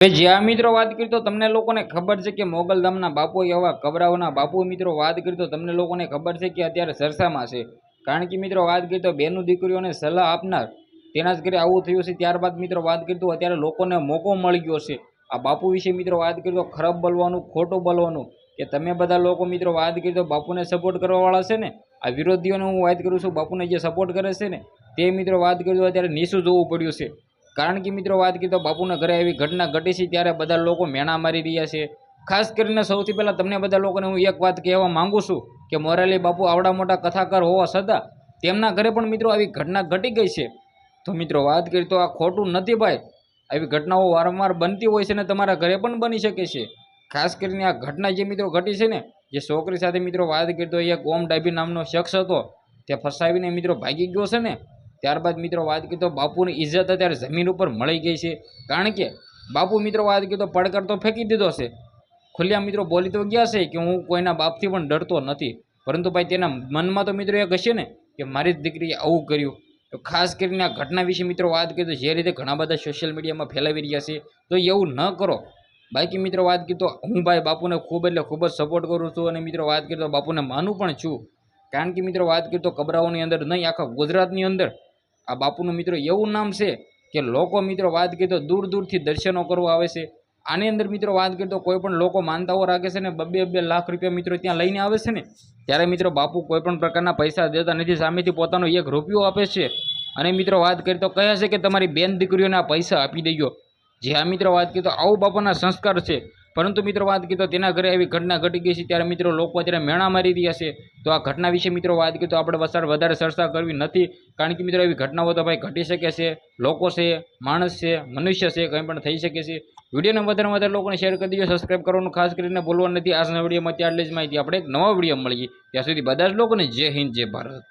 હવે જ્યાં મિત્રો વાત કરી તો તમને લોકોને ખબર છે કે મોગલધામના બાપુ એવા કબરાઓના બાપુ મિત્રો વાત કરી તો તમને લોકોને ખબર છે કે અત્યારે ચર્ચામાં છે। કારણ કે મિત્રો વાત કરી તો બેનું દીકરીઓને સલાહ આપનાર તેના જ ઘરે આવું થયું છે। ત્યારબાદ મિત્રો વાત કરી તો અત્યારે લોકોને મોકો મળી ગયો છે આ બાપુ વિશે મિત્રો વાત કરી તો ખરાબ બોલવાનું, ખોટું બોલવાનું કે તમે બધા લોકો મિત્રો વાત કરી તો બાપુને સપોર્ટ કરવાવાળા છે ને, આ વિરોધીઓને હું વાત કરું છું, બાપુને જે સપોર્ટ કરે છે ને તે મિત્રો વાત કરી તો અત્યારે નીચું જોવું પડ્યું છે। કારણ કે મિત્રો વાત કરી તો બાપુના ઘરે એવી ઘટના ઘટી છે ત્યારે બધા લોકો મેણા મારી રહ્યા છે। ખાસ કરીને સૌથી પહેલાં તમને બધા લોકોને હું એક વાત કહેવા માંગુ છું કે મોરારી બાપુ આવડા મોટા કથાકાર હોવા છતાં તેમના ઘરે પણ મિત્રો આવી ઘટના ઘટી ગઈ છે। તો મિત્રો વાત કરી તો આ ખોટું નથી ભાઈ, આવી ઘટનાઓ વારંવાર બનતી હોય છે ને તમારા ઘરે પણ બની શકે છે। ખાસ કરીને આ ઘટના જે મિત્રો ઘટી છે ને, જે છોકરી સાથે મિત્રો વાત કરી તો એક ઓમ ડાભી નામનો શખ્સ હતો, તે ફસાવીને મિત્રો ભાગી ગયો છે ને। ત્યારબાદ મિત્રો વાત કરી તો બાપુની ઇજ્જત અત્યારે જમીન ઉપર મળી ગઈ છે। કારણ કે બાપુ મિત્રો વાત કરી તો પડકાર તો ફેંકી દીધો છે, ખુલ્લા મિત્રો બોલી તો ગયા છે કે હું કોઈના બાપથી પણ ડરતો નથી, પરંતુ ભાઈ તેના મનમાં તો મિત્રો એક હશે ને કે મારી જ દીકરીએ આવું કર્યું। તો ખાસ કરીને આ ઘટના વિશે મિત્રો વાત કરી તો જે રીતે ઘણા બધા સોશિયલ મીડિયામાં ફેલાવી રહ્યા છે તો એવું ન કરો। બાકી મિત્રો વાત કરી તો હું ભાઈ બાપુને ખૂબ જ સપોર્ટ કરું છું અને મિત્રો વાત કરી તો બાપુને માનું પણ છું। કારણ કે મિત્રો વાત કરી તો કબરાઓની અંદર નહીં, આખા ગુજરાતની અંદર આ બાપુનું મિત્રો એવું નામ છે કે લોકો મિત્રો વાત કરી તો દૂર દૂરથી દર્શનો કરવા આવે છે। આની અંદર મિત્રો વાત કરી તો કોઈ પણ લોકો માનતાઓ રાખે છે ને 2-2 લાખ રૂપિયા મિત્રો ત્યાં લઈને આવે છે ને, ત્યારે મિત્રો બાપુ કોઈ પણ પ્રકારના પૈસા દેતા નથી, સામેથી પોતાનો 1 રૂપિયો આપે છે અને મિત્રો વાત કરી તો કહે છે કે તમારી બેન દીકરીઓને આ પૈસા આપી દેજો। જે આ મિત્રો વાત કરી તો આવું બાપાના સંસ્કાર છે। પરંતુ મિત્રો વાત કરી તો તેના ઘરે એવી ઘટના ઘટી ગઈ છે ત્યારે મિત્રો લોકો અત્યારે મેણા મારી રહ્યા છે। તો આ ઘટના વિશે મિત્રો વાત કરી તો આપણે વધારે ચર્ચા કરવી નથી, કારણ કે મિત્રો એવી ઘટનાઓ તો ભાઈ ઘટી શકે છે, લોકો છે, માણસ છે, મનુષ્ય છે, કંઈ પણ થઈ શકે છે। વિડીયોને વધારે લોકોને શેર કરી દીજો, સબસ્ક્રાઈબ કરવાનું ખાસ કરીને ભૂલવાનું નથી। આજના વિડીયોમાં આટલી જ માહિતી, આપણે એક નવા વિડીયો મળીએ, ત્યાં સુધી બધા જ લોકોને જય હિન્દ, જય ભારત।